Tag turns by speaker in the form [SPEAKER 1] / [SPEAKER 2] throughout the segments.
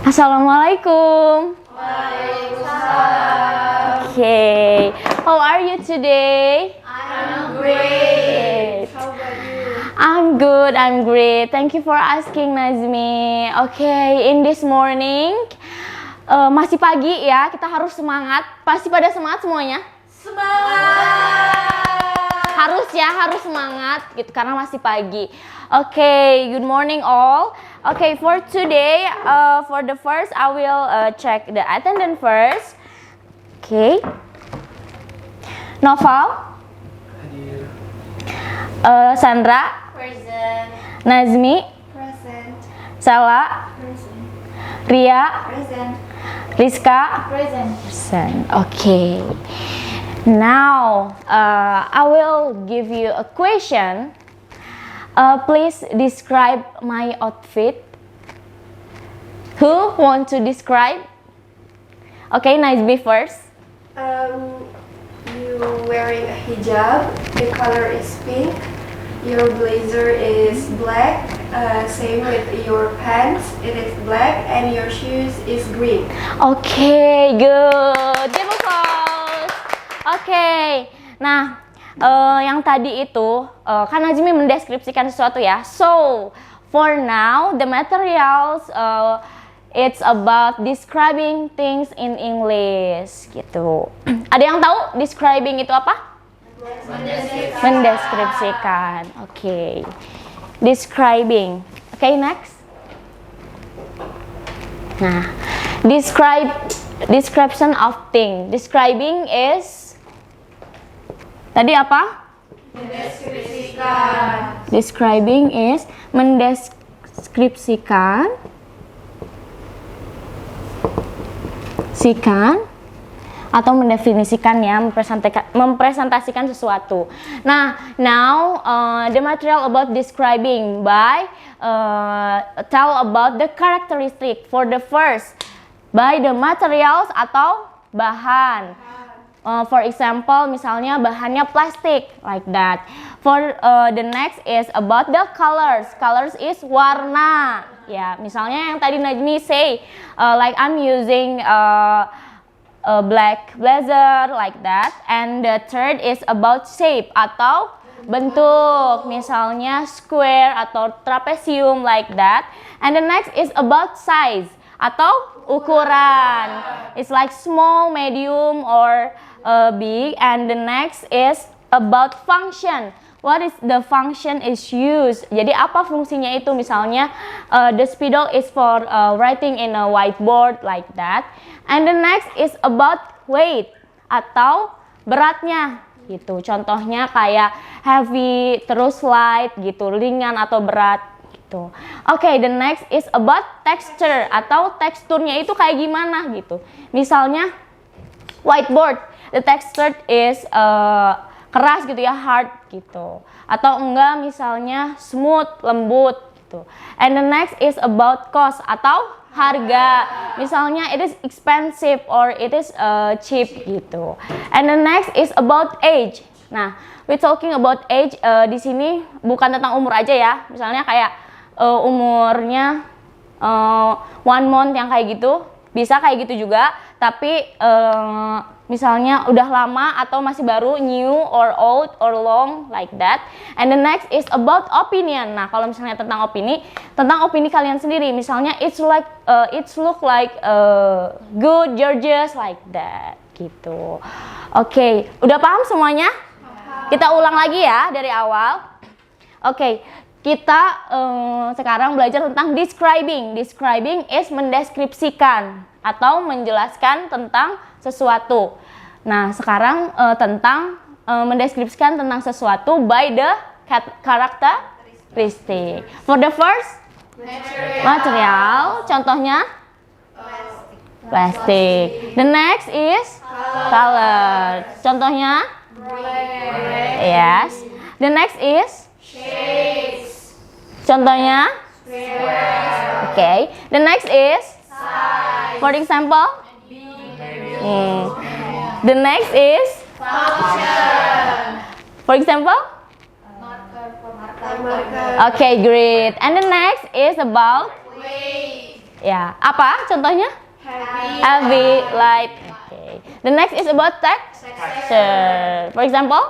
[SPEAKER 1] Assalamualaikum.
[SPEAKER 2] Waalaikumsalam.
[SPEAKER 1] Okay, how are you today?
[SPEAKER 2] I'm great. How about you?
[SPEAKER 1] I'm great. Thank you for asking, Nazmi. Okay, in this morning, masih pagi ya, kita harus semangat. Pasti pada semangat semuanya?
[SPEAKER 2] Semangat!
[SPEAKER 1] Harus semangat gitu karena masih pagi. Okay, good morning all. Okay, for today, for the first, I will check the attendance first. Okay. Noval.
[SPEAKER 3] Hadir.
[SPEAKER 1] Sandra.
[SPEAKER 2] Present.
[SPEAKER 1] Nazmi.
[SPEAKER 2] Present.
[SPEAKER 1] Sela.
[SPEAKER 2] Present.
[SPEAKER 1] Ria.
[SPEAKER 2] Present.
[SPEAKER 1] Rizka.
[SPEAKER 2] Present.
[SPEAKER 1] Okay. Now, I will give you a question. Please describe my outfit. Who want to describe? Okay, Nazmi first.
[SPEAKER 2] You wearing a hijab. The color is pink. Your blazer is black. Same with your pants. It is black, and your shoes is green.
[SPEAKER 1] Okay, good. Give applause. Okay. Nah, yang tadi itu kan Nazmi mendeskripsikan sesuatu ya. So, for now the materials it's about describing things in English gitu. Ada yang tahu describing itu apa? Mendeskripsikan. Okay. Describing. Okay, next. Nah, description of thing. Describing is tadi apa?
[SPEAKER 2] Mendeskripsikan.
[SPEAKER 1] Describing is mendeskripsikan atau mendefinisikan ya, mempresentasikan sesuatu. Nah, now the material about describing by tell about the characteristic for the first by the materials atau bahan. For example, misalnya bahannya plastik, like that. For the next is about the colors. Colors is warna. Ya, misalnya yang tadi Najmi say, like I'm using a black blazer, like that. And the third is about shape atau bentuk, misalnya square atau trapezium, like that. And the next is about size atau ukuran. It's like small, medium, or big. And the next is about function. What is the function is used? Jadi apa fungsinya itu? Misalnya the spidol is for writing in a whiteboard, like that. And the next is about weight atau beratnya gitu. Contohnya kayak heavy, terus light gitu, ringan atau berat gitu. Okay, the next is about texture atau teksturnya itu kayak gimana gitu. Misalnya whiteboard, the texture is keras gitu ya, hard gitu. Atau enggak misalnya smooth, lembut gitu. And the next is about cost atau harga. Misalnya it is expensive or it is cheap gitu. And the next is about age. Nah, we talking about age di sini bukan tentang umur aja ya. Misalnya kayak umurnya 1 month yang kayak gitu. Bisa kayak gitu juga, tapi misalnya udah lama atau masih baru, new or old or long, like that. And the next is about opinion. Nah, kalau misalnya tentang opini kalian sendiri. Misalnya it's look like good, gorgeous, like that gitu. Oke, udah paham semuanya? Kita ulang lagi ya dari awal. Oke, kita sekarang belajar tentang describing. Describing is mendeskripsikan atau menjelaskan tentang sesuatu. Nah, sekarang tentang mendeskripsikan tentang sesuatu by the characteristic. For the first material, contohnya plastic. The next is color. Contohnya yes. The next is
[SPEAKER 2] Shapes.
[SPEAKER 1] contohnya
[SPEAKER 2] Square.
[SPEAKER 1] okay. The next is
[SPEAKER 2] Size.
[SPEAKER 1] for example. The next is
[SPEAKER 2] Function.
[SPEAKER 1] for example.
[SPEAKER 2] Marker.
[SPEAKER 1] Okay, great. And the next is about
[SPEAKER 2] Weight.
[SPEAKER 1] Ya, apa contohnya?
[SPEAKER 2] Heavy.
[SPEAKER 1] Heavy, light. Okay. The next is about texture. For example,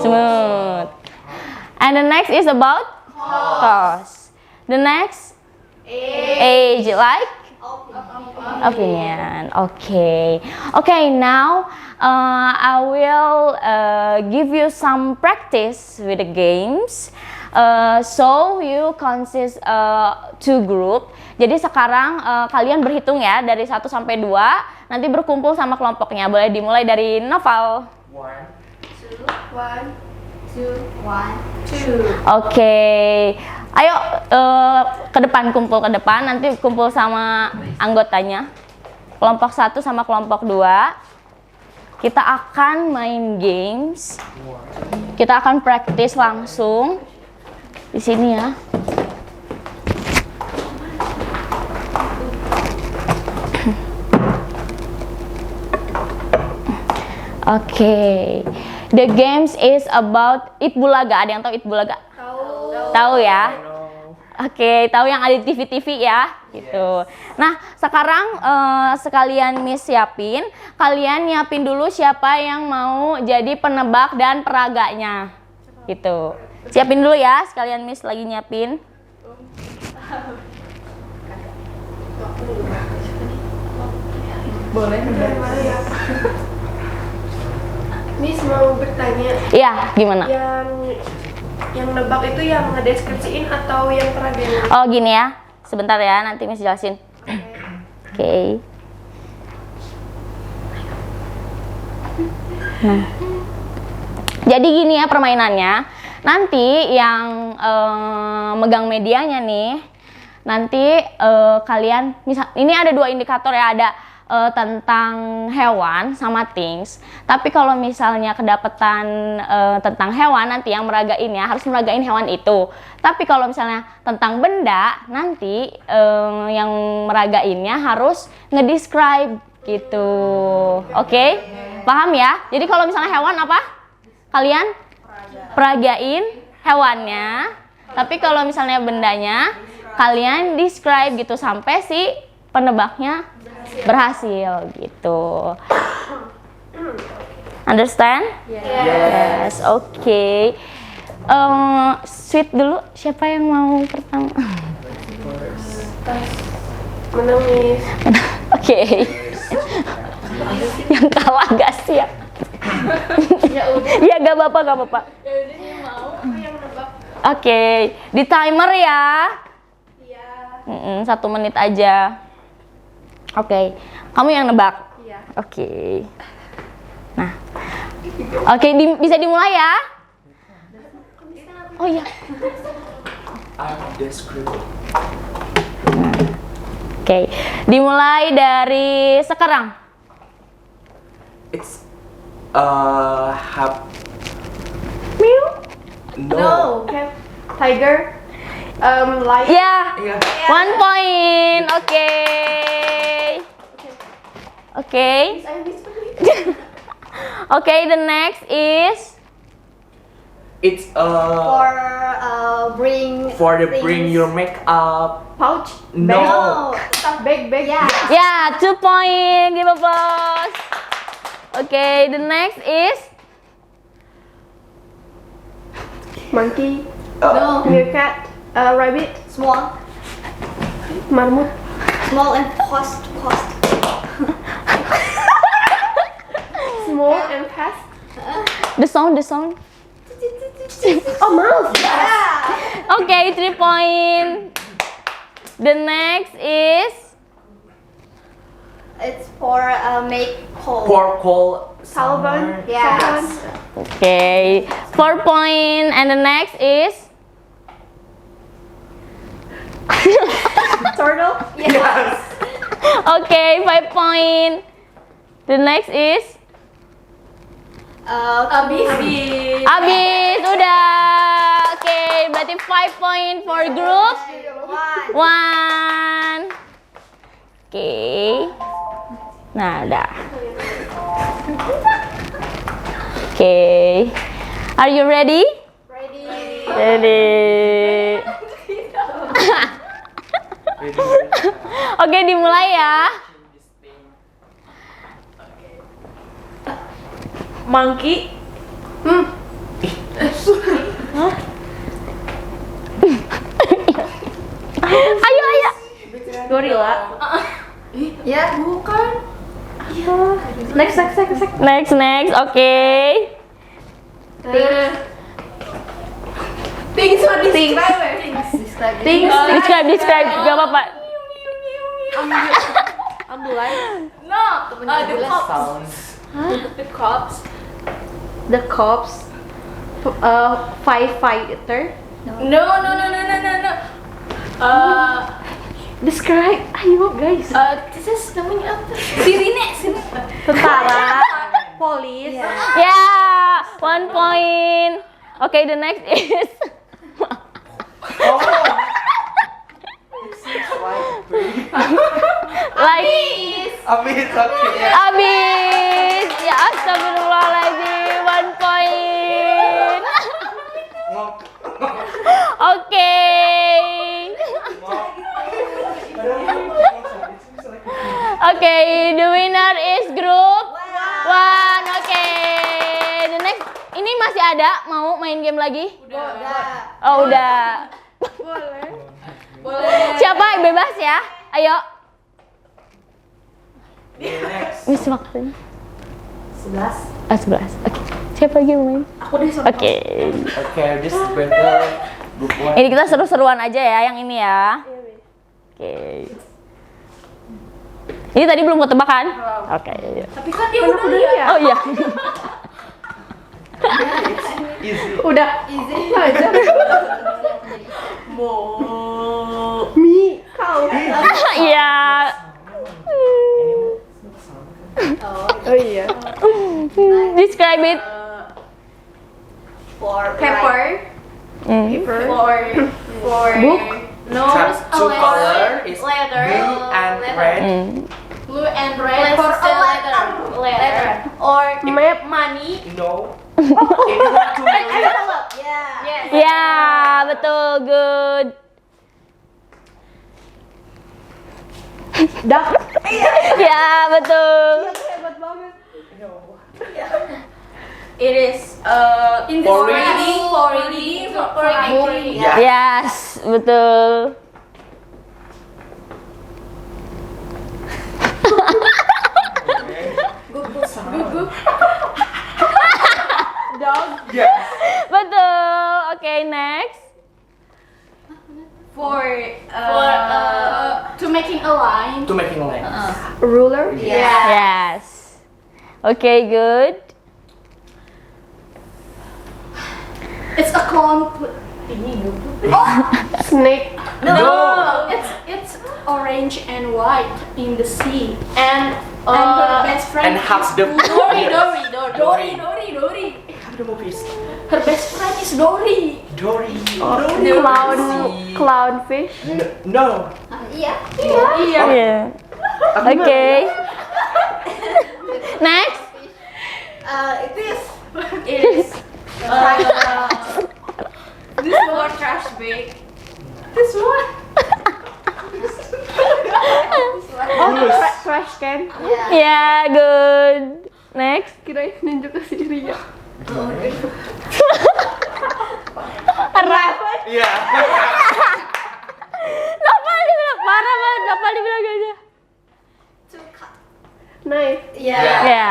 [SPEAKER 1] smooth. And the next is about cost. The next, age, like opinion. Okay. Okay. Now, I will give you some practice with the games. So you consist two group. Jadi sekarang kalian berhitung ya dari 1 sampai 2, nanti berkumpul sama kelompoknya. Boleh dimulai dari Noval.
[SPEAKER 2] 1, 2, 1, 2.
[SPEAKER 1] Oke. Ayo ke depan, kumpul ke depan, nanti kumpul sama anggotanya. Kelompok 1 sama kelompok 2. Kita akan main games. Kita akan praktis langsung di sini ya. Okay, the games is about Itbulaga. Ada yang tahu Itbulaga? Tahu ya? Oke, tahu yang ada di TV-TV ya, gitu. Nah, sekarang sekalian Miss siapin, kalian nyiapin dulu siapa yang mau jadi penebak dan peraganya, gitu. Siapin dulu ya, sekalian Miss lagi nyiapin.
[SPEAKER 2] Boleh. Miss mau bertanya.
[SPEAKER 1] Iya, gimana?
[SPEAKER 2] Yang nebak itu yang ngedeskripsiin atau yang peragain?
[SPEAKER 1] Oh gini ya, sebentar ya, nanti Miss jelasin. Oke. Nah, jadi gini ya permainannya. Nanti yang megang medianya nih, nanti kalian misal ini ada 2 indikator ya, ada tentang hewan sama things. Tapi kalau misalnya kedapatan tentang hewan, nanti yang meragain ya harus meragain hewan itu. Tapi kalau misalnya tentang benda, nanti yang meragainnya harus ngedescribe gitu. Oke? Paham ya? Jadi kalau misalnya hewan apa? Kalian peragain hewannya. Tapi kalau misalnya bendanya, kalian describe gitu sampai si penebaknya berhasil gitu. Understand? Yes. Oke. Sweet dulu. Siapa yang mau pertama?
[SPEAKER 2] Menangis.
[SPEAKER 1] Oke. Yang kalah gak siap. Ya gak apa-apa, gak apa-apa.
[SPEAKER 2] Yang nebak.
[SPEAKER 1] Oke. Di timer ya.
[SPEAKER 2] Iya.
[SPEAKER 1] 1 menit aja. Oke, kamu yang nebak.
[SPEAKER 2] Iya.
[SPEAKER 1] Oke. Nah, oke, bisa dimulai ya. Oh iya. Oke, dimulai dari sekarang.
[SPEAKER 3] It's
[SPEAKER 1] Meow.
[SPEAKER 3] no.
[SPEAKER 2] Tiger. Light.
[SPEAKER 1] Ya,
[SPEAKER 3] Yeah.
[SPEAKER 1] 1 point. Oke. Oke. Oke, the next is
[SPEAKER 3] It's
[SPEAKER 4] For
[SPEAKER 3] the bring your makeup.
[SPEAKER 2] Pouch.
[SPEAKER 3] No.
[SPEAKER 2] Bag.
[SPEAKER 4] Yeah.
[SPEAKER 1] ya 2 point. Give applause. Oke, the next is
[SPEAKER 2] Monkey.
[SPEAKER 4] No.
[SPEAKER 2] Meerkat. Rabbit.
[SPEAKER 4] Small.
[SPEAKER 2] Marmut.
[SPEAKER 4] Small and cost.
[SPEAKER 2] Small and fast.
[SPEAKER 1] the sound.
[SPEAKER 2] Oh, mouse.
[SPEAKER 1] Oke, 3 point. The next is
[SPEAKER 4] It's for make cold.
[SPEAKER 3] Cold.
[SPEAKER 2] Salmon.
[SPEAKER 4] Yes.
[SPEAKER 1] okay, 4 point. And the next is
[SPEAKER 2] Turtle.
[SPEAKER 4] Yes.
[SPEAKER 1] okay, 5 point. The next is Abis, udah. Oke, berarti 5 point for group 1. Oke. Nah, udah. Oke. Are you ready?
[SPEAKER 4] Ready.
[SPEAKER 1] Ready. Oke, dimulai ya.
[SPEAKER 5] Monkey.
[SPEAKER 1] Ayo, ayo.
[SPEAKER 5] Gorilla.
[SPEAKER 2] Ya, bukan.
[SPEAKER 5] Next.
[SPEAKER 1] Next. Oke.
[SPEAKER 2] Things or describe.
[SPEAKER 1] Describe. Gak apa-apa.
[SPEAKER 5] Ambulance.
[SPEAKER 2] No, the cops.
[SPEAKER 3] Sounds.
[SPEAKER 2] The cops.
[SPEAKER 5] The cops. Firefighter.
[SPEAKER 2] No.
[SPEAKER 5] Describe. Ayo guys.
[SPEAKER 2] This is namanya apa? Sirine.
[SPEAKER 5] Tentara. Police.
[SPEAKER 1] Yeah, 1 point. Okay, the next is like
[SPEAKER 3] Amin, okay.
[SPEAKER 1] abis. Ya astagfirullahaladzim, 1 point. Okay. Okay, the winner is group 1. Okay, the next. Ini masih ada mau main game lagi? Oh, udah.
[SPEAKER 2] Boleh.
[SPEAKER 1] Siapa yang bebas ya? Ayo.
[SPEAKER 3] Next.
[SPEAKER 1] Miss waktunya.
[SPEAKER 5] 11.
[SPEAKER 1] 11. Oke. Siapa lagi yang main?
[SPEAKER 5] Aku deh
[SPEAKER 1] Oke.
[SPEAKER 3] Okay, this is better. Group 1.
[SPEAKER 1] Ini kita seru-seruan aja ya yang ini ya. Oke. Ini tadi belum ketebak kan? Oke.
[SPEAKER 2] Tapi kan dia udah lihat.
[SPEAKER 1] Oh iya.
[SPEAKER 3] Easy.
[SPEAKER 5] Udah.
[SPEAKER 2] Easy.
[SPEAKER 5] Mi. Kau.
[SPEAKER 1] Iya.
[SPEAKER 5] Oh iya.
[SPEAKER 1] Describe it.
[SPEAKER 4] For
[SPEAKER 2] Pepper. For
[SPEAKER 5] Book.
[SPEAKER 2] No,
[SPEAKER 3] Have
[SPEAKER 2] it's a
[SPEAKER 3] two
[SPEAKER 2] letter.
[SPEAKER 3] color is
[SPEAKER 2] Letter.
[SPEAKER 3] blue and red.
[SPEAKER 2] Blue and red. For a letter. Or
[SPEAKER 5] Map.
[SPEAKER 2] money.
[SPEAKER 3] No. If you want to
[SPEAKER 4] yeah.
[SPEAKER 2] Yes.
[SPEAKER 1] Ya, betul, good.
[SPEAKER 5] Duck.
[SPEAKER 1] Ya, betul.
[SPEAKER 5] Hebat banget.
[SPEAKER 2] It is in the
[SPEAKER 3] For
[SPEAKER 2] reading, for writing.
[SPEAKER 3] Yeah.
[SPEAKER 1] Yes, betul.
[SPEAKER 5] Dog.
[SPEAKER 3] Yes.
[SPEAKER 1] Betul. Oke, next.
[SPEAKER 2] For to making a line.
[SPEAKER 3] To making lines.
[SPEAKER 5] Ruler.
[SPEAKER 1] Yes. Okay, good.
[SPEAKER 2] It's a clown.
[SPEAKER 5] Snake.
[SPEAKER 2] No, it's orange and white in the sea. And her best friend
[SPEAKER 3] And half the
[SPEAKER 2] Dory.
[SPEAKER 3] Dory. Have the movies.
[SPEAKER 2] Her best friend is Dory.
[SPEAKER 3] Dory.
[SPEAKER 5] Clownfish.
[SPEAKER 3] No.
[SPEAKER 4] Yeah.
[SPEAKER 1] Yeah. Okay. Next.
[SPEAKER 4] It is.
[SPEAKER 2] It is this one trash bag. This one.
[SPEAKER 5] Trash can.
[SPEAKER 1] Yeah, good. Next.
[SPEAKER 5] Kirain nunjuk ke si Ria.
[SPEAKER 1] Rap.
[SPEAKER 3] Yeah.
[SPEAKER 1] Nopal dibilang parah banget. Nopal dibilang aja.
[SPEAKER 5] Knife.
[SPEAKER 4] Yeah.
[SPEAKER 1] Ya.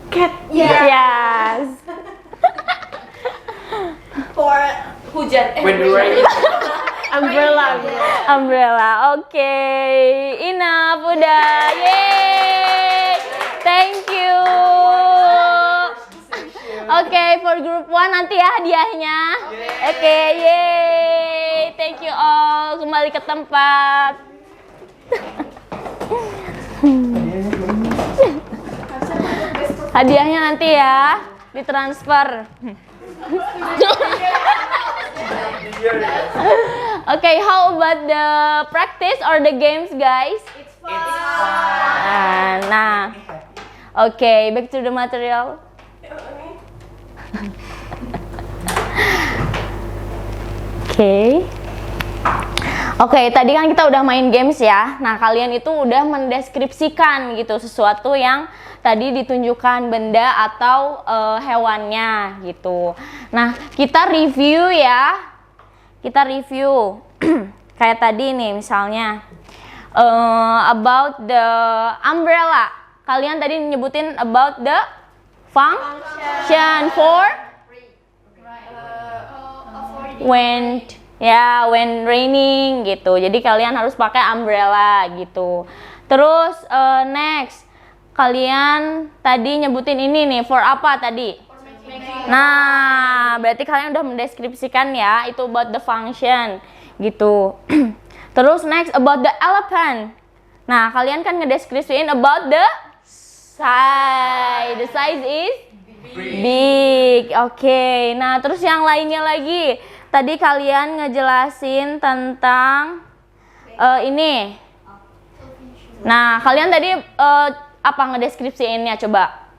[SPEAKER 5] Cat.
[SPEAKER 1] Yes.
[SPEAKER 4] For
[SPEAKER 2] Hujan.
[SPEAKER 3] When you rain.
[SPEAKER 5] Umbrella.
[SPEAKER 1] Umbrella. Oke. Enough udah. Yeay. Thank you. Oke, for group 1 nanti ya hadiahnya. Oke, yeay. Thank you all. Kembali ke tempat. Hadiahnya nanti ya ditransfer. Okay, how about the practice or the games, guys? Nah, okay, back to the material. Oke, tadi kan kita udah main games ya. Nah, kalian itu udah mendeskripsikan gitu sesuatu yang tadi ditunjukkan benda atau hewannya gitu. Nah, kita review ya. Kita review. Kayak tadi nih misalnya about the umbrella. Kalian tadi nyebutin about the function for when raining gitu. Jadi kalian harus pakai umbrella gitu. Terus next, kalian tadi nyebutin ini nih for apa tadi? Nah, berarti kalian udah mendeskripsikan ya itu about the function gitu. Terus next about the elephant. Nah, kalian kan ngedeskripsiin about the size. The size is big. Oke. Nah, terus yang lainnya lagi. Tadi kalian ngejelasin tentang ini. Nah, kalian tadi apa ngedeskripsiinnya coba?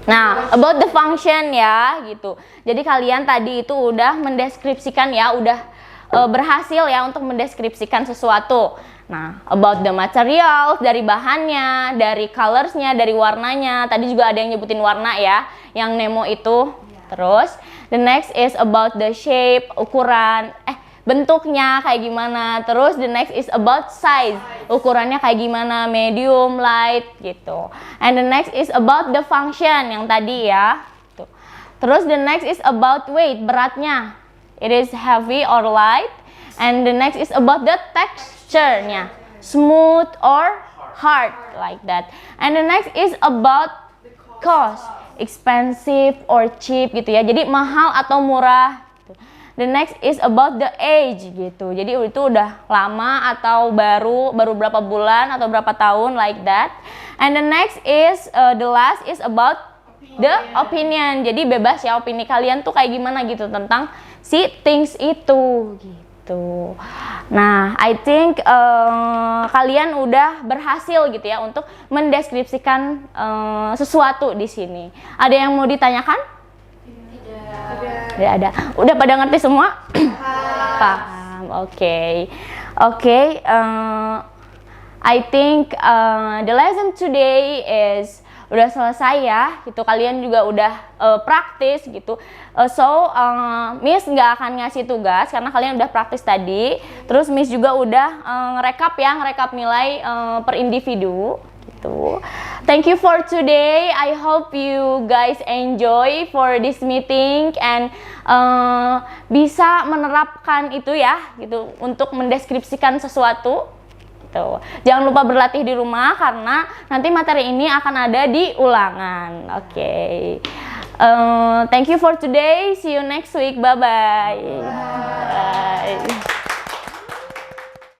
[SPEAKER 1] Nah, about the function ya gitu. Jadi kalian tadi itu udah mendeskripsikan ya, udah berhasil ya untuk mendeskripsikan sesuatu. Nah, about the materials, dari bahannya, dari colorsnya, dari warnanya. Tadi juga ada yang nyebutin warna ya, yang Nemo itu. Terus, the next is about the shape, ukuran, bentuknya kayak gimana. Terus the next is about size, ukurannya kayak gimana, medium, light gitu. And the next is about the function yang tadi ya. Tuh. Terus the next is about weight, beratnya. It is heavy or light. And the next is about the texture-nya, smooth or hard like that. And the next is about cost, expensive or cheap gitu ya. Jadi mahal atau murah. The next is about the age gitu. Jadi itu udah lama atau baru berapa bulan atau berapa tahun like that. And the next is the last is about the opinion. Jadi bebas ya opini kalian tuh kayak gimana gitu tentang si things itu gitu. Nah, I think kalian udah berhasil gitu ya untuk mendeskripsikan sesuatu di sini. Ada yang mau ditanyakan? Tidak ada. Udah pada ngerti semua? Paham. Oke. I think the lesson today is udah selesai ya. Gitu kalian juga udah praktis gitu. Miss nggak akan ngasih tugas karena kalian udah praktis tadi. Terus Miss juga udah ngerekap nilai per individu. Gitu. Thank you for today. I hope you guys enjoy for this meeting and bisa menerapkan itu ya gitu untuk mendeskripsikan sesuatu. Gitu. Jangan lupa berlatih di rumah karena nanti materi ini akan ada di ulangan. Oke. Thank you for today. See you next week. Bye bye.